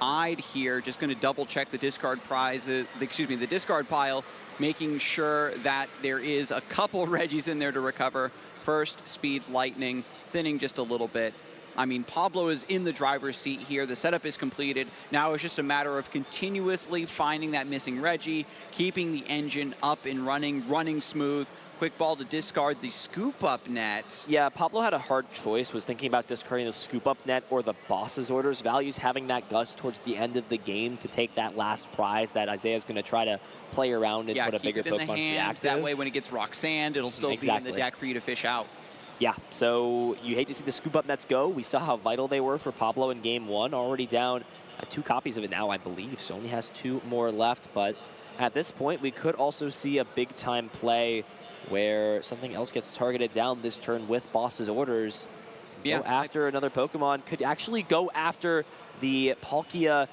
eyed here, just going to double check the discard the discard pile, making sure that there is a couple Regis in there to recover. First, Speed Lightning, thinning just a little bit. I mean, Pablo is in the driver's seat here. The setup is completed. Now it's just a matter of continuously finding that missing Regi, keeping the engine up and running smooth. Quick ball to discard the Scoop Up Net.
Yeah, Pablo had a hard choice, was thinking about discarding the Scoop Up Net or the Boss's Orders. Values having that Gust towards the end of the game to take that last prize that Isaiah's going to try to play around and put a bigger Pokemon in the active.
That way when it gets Roxanne, it'll still be in the deck for you to fish out.
Yeah, so you hate to see the Scoop Up Nets go. We saw how vital they were for Pablo in game 1. Already down 2 copies of it now, I believe, so only has 2 more left. But at this point, we could also see a big-time play where something else gets targeted down this turn with Boss's Orders.
Yeah,
go after another Pokemon. Could actually go after the Palkia,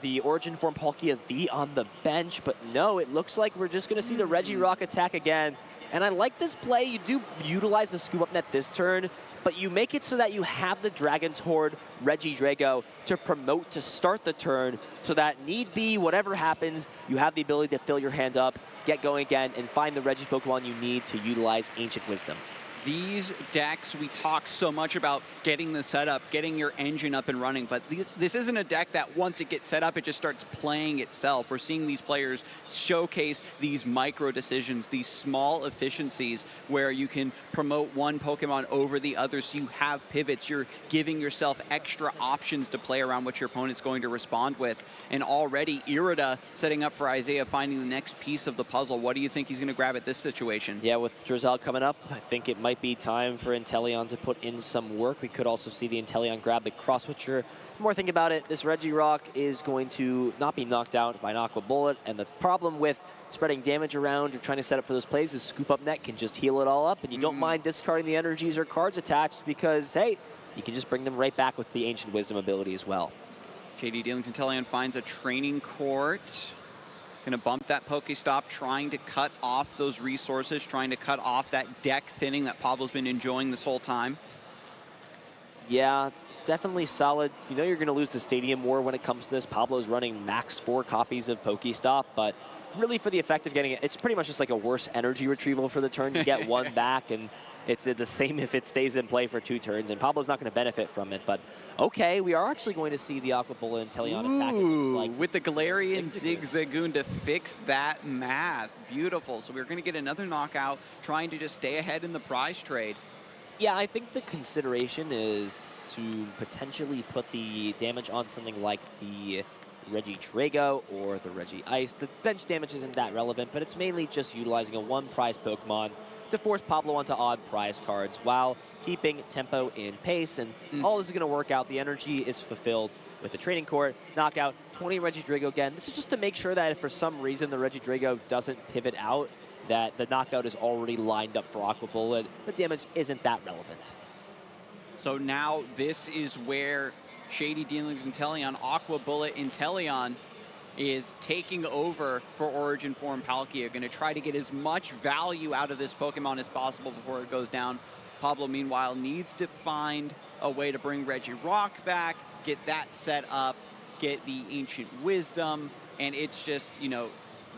the Origin Form Palkia V on the bench. But no, it looks like we're just going to see the Regirock attack again. And I like this play. You do utilize the Scoop Up Net this turn, but you make it so that you have the Dragon's Horde Regidrago to promote to start the turn, so that need be, whatever happens, you have the ability to fill your hand up, get going again, and find the Regi's Pokemon you need to utilize Ancient Wisdom.
These decks, we talk so much about getting the setup, getting your engine up and running, but this isn't a deck that once it gets set up, it just starts playing itself. We're seeing these players showcase these micro decisions, these small efficiencies where you can promote one Pokemon over the other, so you have pivots. You're giving yourself extra options to play around what your opponent's going to respond with. And already Irida setting up for Isaiah, finding the next piece of the puzzle. What do you think he's going to grab at this situation?
Yeah, with Drizzle coming up, I think it might be time for Inteleon to put in some work. We could also see the Inteleon grab the Cross Switcher. The more I think about it, this Regirock is going to not be knocked out by an Aqua Bullet, and the problem with spreading damage around or trying to set up for those plays is Scoop Up Net can just heal it all up, and you don't mind discarding the energies or cards attached because, hey, you can just bring them right back with the Ancient Wisdom ability as well.
JD Dealington Inteleon finds a training court. Going to bump that Pokestop, trying to cut off those resources, trying to cut off that deck thinning that Pablo's been enjoying this whole time.
Yeah, definitely solid. You know you're going to lose the Stadium War when it comes to this. Pablo's running max 4 copies of Pokestop, but really for the effect of getting it, it's pretty much just like a worse energy retrieval for the turn. You get one back, and it's the same if it stays in play for 2 turns, and Pablo's not going to benefit from it. But okay, we are actually going to see the Aqua Bullet and Teleon attack. It looks like
with the Galarian Zigzagoon to fix that math. Beautiful. So we're going to get another knockout, trying to just stay ahead in the prize trade.
Yeah, I think the consideration is to potentially put the damage on something like the Reggie Drago or the Reggie Ice. The bench damage isn't that relevant, but it's mainly just utilizing a 1 prize Pokemon to force Pablo onto odd prize cards while keeping tempo in pace. And all this is going to work out. The energy is fulfilled with the Training Court. Knockout, 20 Reggie Drago again. This is just to make sure that if for some reason the Reggie Drago doesn't pivot out, that the knockout is already lined up for Aqua Bullet. The damage isn't that relevant.
So now this is where Shady Dealings Inteleon, Aqua Bullet Inteleon is taking over for Origin Form Palkia. Going to try to get as much value out of this Pokemon as possible before it goes down. Pablo, meanwhile, needs to find a way to bring Reggie Rock back, get that set up, get the Ancient Wisdom, and it's just, you know,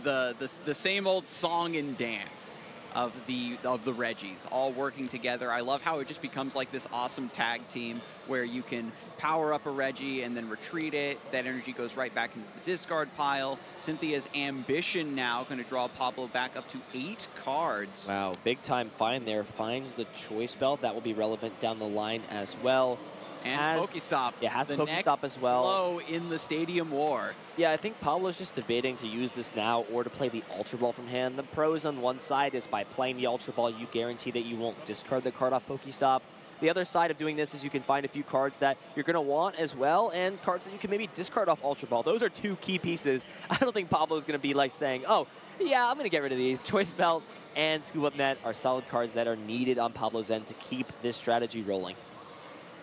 the same old song and dance of the Reggies all working together. I love how it just becomes like this awesome tag team where you can power up a Reggie and then retreat it. That energy goes right back into the discard pile. Cynthia's Ambition now going to draw Pablo back up to 8 cards.
Wow, big time find there. Finds the Choice Belt. That will be relevant down the line as well.
And Pokestop.
Yeah, has
the
Pokestop
next
as well.
blow in the Stadium War.
Yeah, I think Pablo's just debating to use this now or to play the Ultra Ball from hand. The pros on one side is by playing the Ultra Ball, you guarantee that you won't discard the card off Pokestop. The other side of doing this is you can find a few cards that you're going to want as well, and cards that you can maybe discard off Ultra Ball. Those are 2 key pieces. I don't think Pablo's going to be like saying, oh, yeah, I'm going to get rid of these. Choice Belt and Scoop Up Net are solid cards that are needed on Pablo's end to keep this strategy rolling.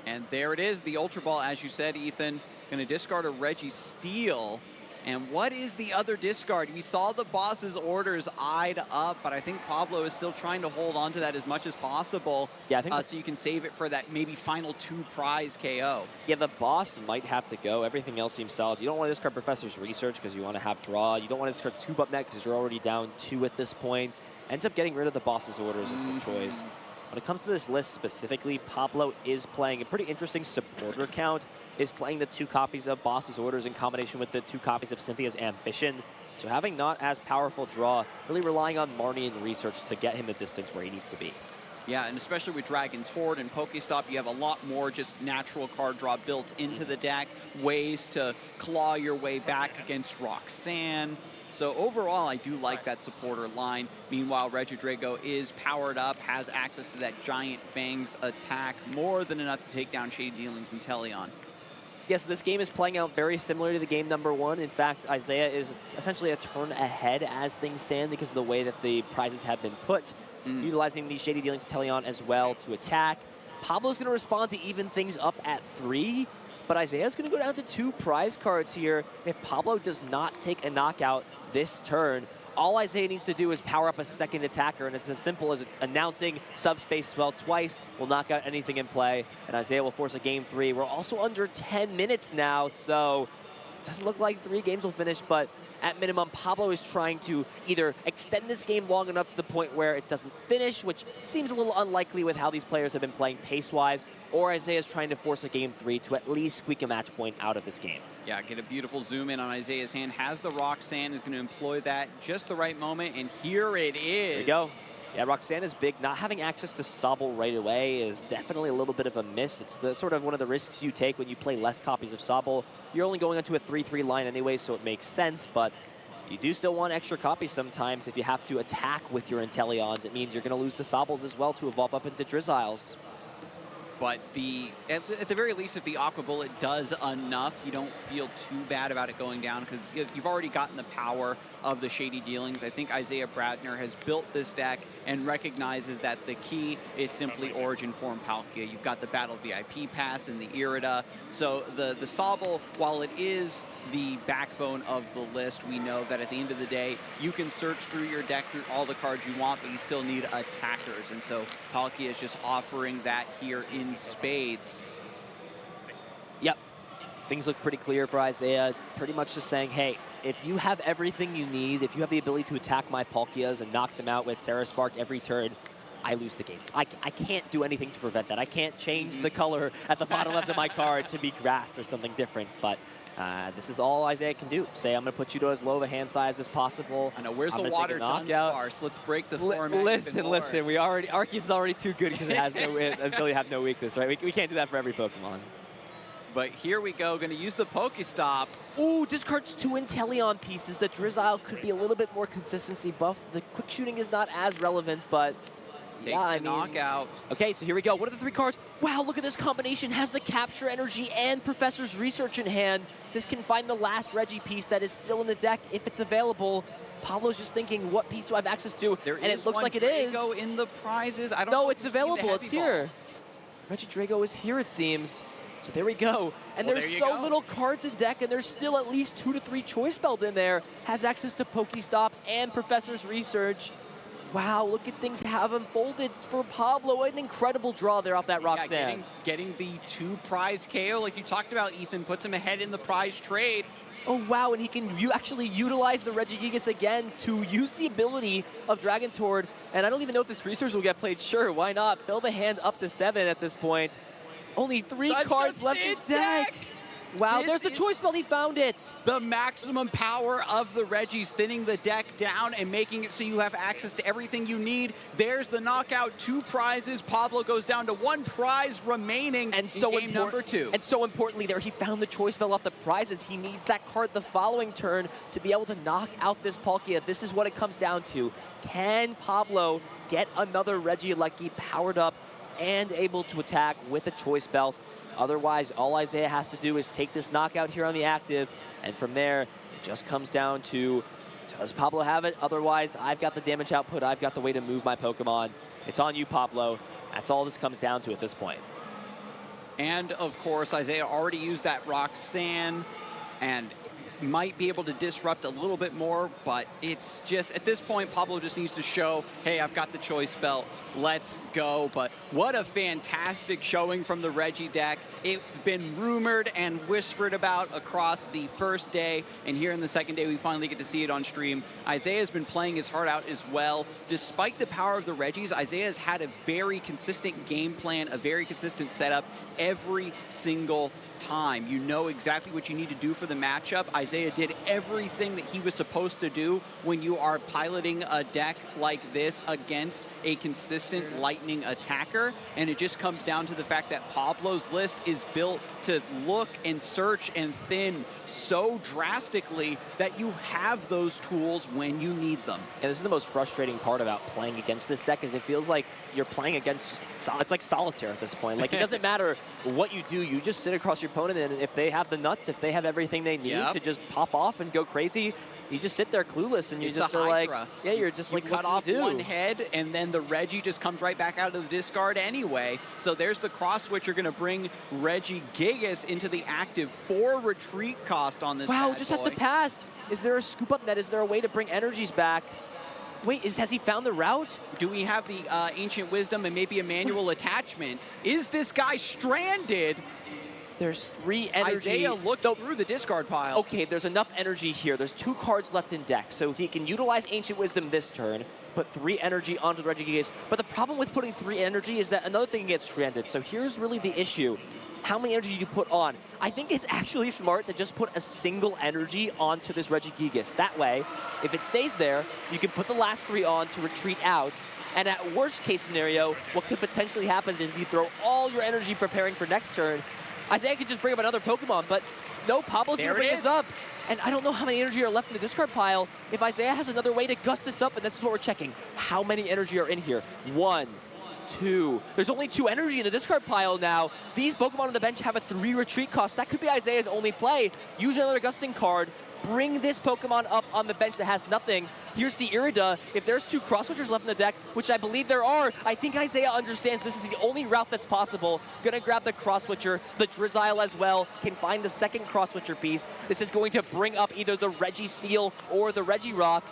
And there it is, the Ultra Ball, as you said, Ethan. Going to discard a Reggie Steel. And what is the other discard? We saw the boss's orders eyed up, but I think Pablo is still trying to hold on to that as much as possible.
Yeah, I think
so you can save it for that maybe final 2 prize KO.
Yeah, the boss might have to go. Everything else seems solid. You don't want to discard Professor's Research because you want to have draw. You don't want to discard Scoop Up Net because you're already down 2 at this point. Ends up getting rid of the boss's orders is the choice. When it comes to this list specifically, Pablo is playing a pretty interesting supporter count, is playing the 2 copies of Boss's Orders in combination with the 2 copies of Cynthia's Ambition. So having not as powerful draw, really relying on Marnie and Research to get him the distance where he needs to be.
Yeah, and especially with Dragon's Horde and Pokestop, you have a lot more just natural card draw built into the deck, ways to claw your way back against Roxanne. So overall, I do like that supporter line. Meanwhile, Reggie Drago is powered up, has access to that Giant Fangs attack, more than enough to take down Shady Dealings Inteleon.
Yeah, so this game is playing out very similar to the game number 1. In fact, Isaiah is essentially a turn ahead as things stand because of the way that the prizes have been put, utilizing the Shady Dealings Inteleon as well to attack. Pablo's going to respond to even things up at 3. But Isaiah's going to go down to 2 prize cards here. If Pablo does not take a knockout this turn, all Isaiah needs to do is power up a second attacker, and it's as simple as announcing Subspace Swell twice will knock out anything in play, and Isaiah will force a game 3. We're also under 10 minutes now, so it doesn't look like 3 games will finish, but at minimum, Pablo is trying to either extend this game long enough to the point where it doesn't finish, which seems a little unlikely with how these players have been playing pace-wise, or Isaiah's trying to force a game 3 to at least squeak a match point out of this game.
Yeah, get a beautiful zoom in on Isaiah's hand. Has the Roxanne, is going to employ that just the right moment, and here it is.
There you go. Yeah, Roxanne is big. Not having access to Sobble right away is definitely a little bit of a miss. It's the sort of one of the risks you take when you play less copies of Sobble. You're only going onto a 3-3 line anyway, so it makes sense, but you do still want extra copies sometimes if you have to attack with your Inteleons. It means you're going to lose the Sobbles as well to evolve up into Drizziles.
But at the very least, if the Aqua Bullet does enough, you don't feel too bad about it going down because you've already gotten the power of the Shady Dealings. I think Isaiah Bradner has built this deck and recognizes that the key is simply Origin Form Palkia. You've got the Battle VIP Pass and the Irida. So the Sobble, while it is the backbone of the list, we know that at the end of the day, you can search through your deck through all the cards you want, but you still need attackers. And so Palkia is just offering that here in spades.
things look pretty clear for Isaiah. Pretty much just saying, hey, if you have everything you need, if you have the ability to attack my Palkias and knock them out with Terra Spark every turn, I lose the game. I can't do anything to prevent that. I can't change the color at the bottom left of my card to be grass or something different. But this is all Isaiah can do. Say, I'm going to put you to as low of a hand size as possible.
I know. Where's the water done sparse? Let's break the format.
Listen. Arceus is already too good because it has no ability to have no weakness, right? We can't do that for every Pokemon.
But here we go. Going to use the Pokestop.
Ooh, discards 2 Inteleon pieces. The Drizzile could be a little bit more consistency buffed. The quick shooting is not as relevant, but yeah,
knockout.
Okay, so here we go. What are the 3 cards? Wow, look at this combination. Has the Capture Energy and Professor's Research in hand. This can find the last Reggie piece that is still in the deck if it's available. Pablo's just thinking, what piece do I have access to? And it looks like it is.
Drago in the prizes. I don't
know.
No,
it's available. It's here. Regidrago is here, it seems. So there we go. And there's so little cards in deck, and there's still at least 2 to 3 Choice Belt in there. Has access to Pokestop and Professor's Research. Wow, look at things have unfolded for Pablo. An incredible draw there off that Roxanne.
Getting the 2 prize KO like you talked about, Ethan, puts him ahead in the prize trade.
Oh, wow, and he can actually utilize the Regigigas again to use the ability of Dragon's Horde. And I don't even know if this resource will get played. Sure, why not? Fill the hand up to 7 at this point. Only 3 cards left in deck. Wow, there's the Choice Belt. He found it.
The maximum power of the Regis, thinning the deck down and making it so you have access to everything you need. There's the knockout. 2 prizes. Pablo goes down to 1 prize remaining in game number 2.
And so importantly there, he found the Choice Belt off the prizes. He needs that card the following turn to be able to knock out this Palkia. This is what it comes down to. Can Pablo get another Regieleki powered up and able to attack with a Choice Belt? Otherwise, all Isaiah has to do is take this knockout here on the active, and from there, it just comes down to, does Pablo have it? Otherwise, I've got the damage output, I've got the way to move my Pokemon. It's on you, Pablo. That's all this comes down to at this point.
And, of course, Isaiah already used that Roxanne, and might be able to disrupt a little bit more, but it's just, at this point, Pablo just needs to show, hey, I've got the Choice Belt, let's go. But what a fantastic showing from the Reggie deck. It's been rumored and whispered about across the first day, and here in the second day, we finally get to see it on stream. Isaiah's been playing his heart out as well. Despite the power of the Reggies, Isaiah's had a very consistent game plan, a very consistent setup every single time. You know exactly what you need to do for the matchup. Isaiah did everything that he was supposed to do when you are piloting a deck like this against a consistent lightning attacker, and it just comes down to the fact that Pablo's list is built to look and search and thin so drastically that you have those tools when you need them.
And this is the most frustrating part about playing against this deck, is it feels like you're playing against, it's like solitaire at this point. Like, it doesn't matter what you do, you just sit across your opponent, and if they have the nuts, if they have everything they need to just pop off and go crazy, you just sit there clueless, and you just are like, yeah, you're just like,
cut off one head, and then the Reggie just comes right back out of the discard anyway. So there's the cross switch. You're going to bring Regigigas into the active. 4 retreat cost on this.
Wow, just has to pass. Is there a scoop up net? Is there a way to bring energies back? Wait, has he found the route?
Do we have the Ancient Wisdom and maybe a manual attachment? Is this guy stranded?
There's 3 energy.
Isaiah looked through the discard pile.
Okay, there's enough energy here. There's 2 cards left in deck, so he can utilize Ancient Wisdom this turn, put 3 energy onto the Regigigas. But the problem with putting 3 energy is that another thing gets stranded. So here's really the issue. How many energy do you put on? I think it's actually smart to just put a single energy onto this Regigigas. That way, if it stays there, you can put the last 3 on to retreat out. And at worst case scenario, what could potentially happen is if you throw all your energy preparing for next turn, Isaiah could just bring up another Pokemon, but no, Pablo's going to bring this up. And I don't know how many energy are left in the discard pile. If Isaiah has another way to gust this up, and this is what we're checking. How many energy are in here? 1, 2. There's only 2 energy in the discard pile now. These Pokemon on the bench have a 3 retreat cost. That could be Isaiah's only play. Use another gusting card. Bring this Pokemon up on the bench that has nothing. Here's the Irida. If there's 2 cross switchers left in the deck, which I believe there are, I think Isaiah understands this is the only route that's possible. Gonna grab the cross switcher, the Drizzile as well, can find the second cross switcher piece. This is going to bring up either the Registeel or the Regirock.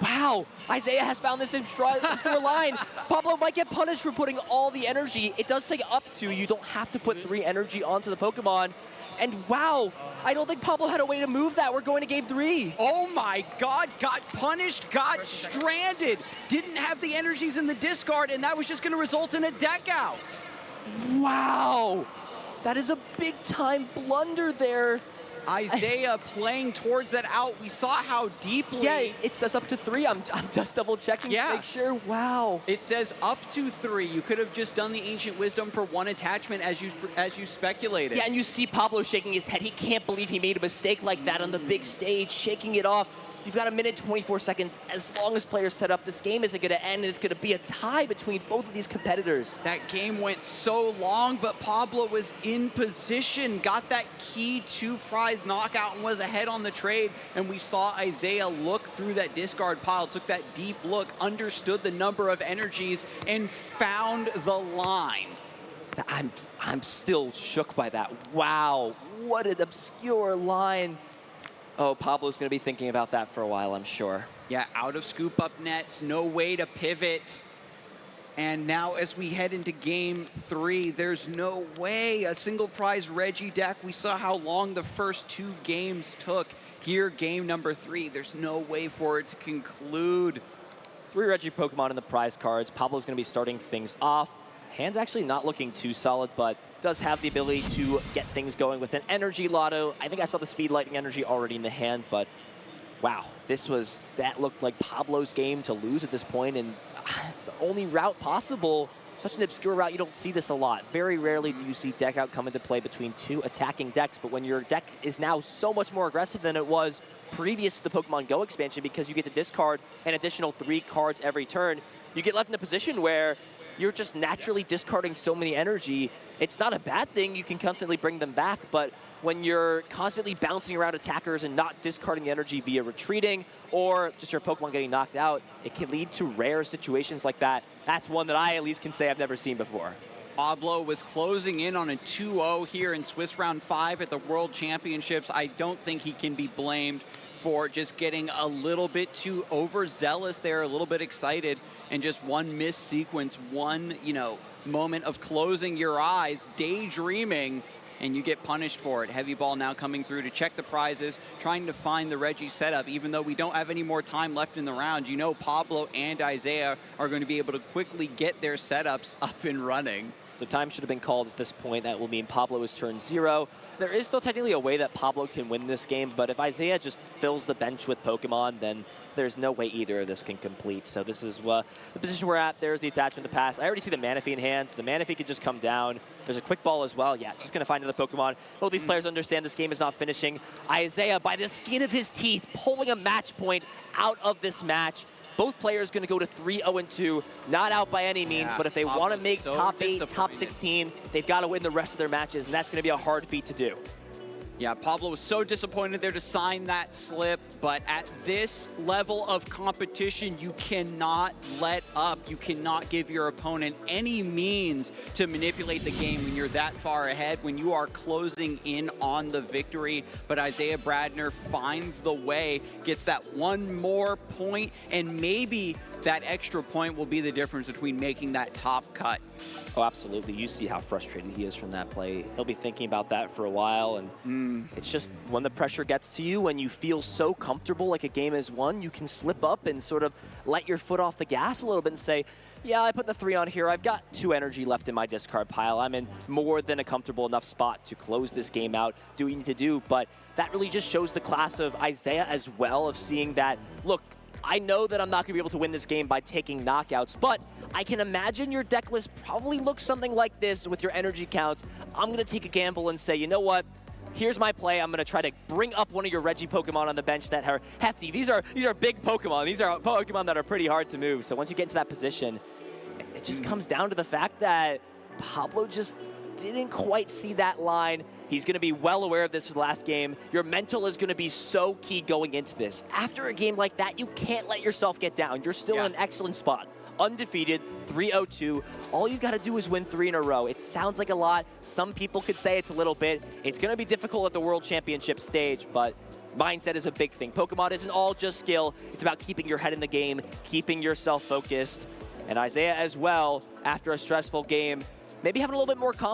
Wow, Isaiah has found this in-store line. Pablo might get punished for putting all the energy. It does say up to. You don't have to put 3 energy onto the Pokemon. And wow, I don't think Pablo had a way to move that. We're going to game 3.
Oh my God, got punished, got stranded, didn't have the energies in the discard, and that was just gonna result in a deck out.
Wow, that is a big time blunder there.
Isaiah playing towards that out. We saw how deeply.
Yeah, it says up to 3. I'm just double checking to make sure. Wow.
It says up to 3. You could have just done the Ancient Wisdom for 1 attachment as you speculated.
Yeah, and you see Pablo shaking his head. He can't believe he made a mistake like that on the big stage, shaking it off. You've got 1:24 seconds. As long as players set up, this game isn't going to end. It's going to be a tie between both of these competitors.
That game went so long, but Pablo was in position, got that key 2-prize knockout, and was ahead on the trade. And we saw Isaiah look through that discard pile, took that deep look, understood the number of energies, and found the line.
I'm still shook by that. Wow, what an obscure line. Oh, Pablo's going to be thinking about that for a while, I'm sure.
Yeah, out of scoop up nets, no way to pivot. And now as we head into game 3, there's no way a single prize Reggie deck. We saw how long the first 2 games took. Here, game number 3, there's no way for it to conclude.
3 Reggie Pokemon in the prize cards. Pablo's going to be starting things off. Hand's actually not looking too solid, but does have the ability to get things going with an Energy Lotto. I think I saw the Speed Lightning Energy already in the hand, but wow, that looked like Pablo's game to lose at this point, and the only route possible, such an obscure route, you don't see this a lot. Very rarely do you see deck out come into play between 2 attacking decks, but when your deck is now so much more aggressive than it was previous to the Pokemon Go expansion, because you get to discard an additional 3 cards every turn, you get left in a position where you're just naturally discarding so many energy. It's not a bad thing. You can constantly bring them back, but when you're constantly bouncing around attackers and not discarding the energy via retreating or just your Pokemon getting knocked out, it can lead to rare situations like that. That's one that I at least can say I've never seen before.
Pablo was closing in on a 2-0 here in Swiss Round 5 at the World Championships. I don't think he can be blamed for just getting a little bit too overzealous there, a little bit excited, and just one missed sequence, one, moment of closing your eyes, daydreaming, and you get punished for it. Heavy Ball now coming through to check the prizes, trying to find the Reggie setup. Even though we don't have any more time left in the round, Pablo and Isaiah are going to be able to quickly get their setups up and running.
So time should have been called at this point. That will mean Pablo is turn 0. There is still technically a way that Pablo can win this game, but if Isaiah just fills the bench with Pokemon, then there's no way either of this can complete. So this is the position we're at. There's the attachment to pass. I already see the Manaphy in hand, so the Manaphy could just come down. There's a quick ball as well. Yeah, it's just going to find another Pokemon. Both these players understand this game is not finishing. Isaiah, by the skin of his teeth, pulling a match point out of this match. Both players going to go to 3-0-2, not out by any means, but if they want to make top 8, top 16, they've got to win the rest of their matches, and that's going to be a hard feat to do.
Yeah, Pablo was so disappointed there to sign that slip, but at this level of competition, you cannot let up. You cannot give your opponent any means to manipulate the game when you're that far ahead, when you are closing in on the victory. But Isaiah Bradner finds the way, gets that one more point, and maybe that extra point will be the difference between making that top cut.
Oh, absolutely. You see how frustrated he is from that play. He'll be thinking about that for a while, and it's just when the pressure gets to you, when you feel so comfortable like a game is won, you can slip up and sort of let your foot off the gas a little bit and say, yeah, I put the 3 on here. I've got 2 energy left in my discard pile. I'm in more than a comfortable enough spot to close this game out, do what you need to do. But that really just shows the class of Isaiah as well, of seeing that, look, I know that I'm not going to be able to win this game by taking knockouts, but I can imagine your deck list probably looks something like this with your energy counts. I'm going to take a gamble and say, you know what? Here's my play. I'm going to try to bring up one of your Reggie Pokemon on the bench that are hefty. These are big Pokemon. These are Pokemon that are pretty hard to move. So once you get into that position, it just comes down to the fact that Pablo just didn't quite see that line. He's going to be well aware of this for the last game. Your mental is going to be so key going into this. After a game like that, you can't let yourself get down. You're still in an excellent spot. Undefeated, 3-0-2. All you've got to do is win 3 in a row. It sounds like a lot. Some people could say it's a little bit. It's going to be difficult at the World Championship stage, but mindset is a big thing. Pokemon isn't all just skill. It's about keeping your head in the game, keeping yourself focused. And Isaiah as well, after a stressful game, maybe having a little bit more confidence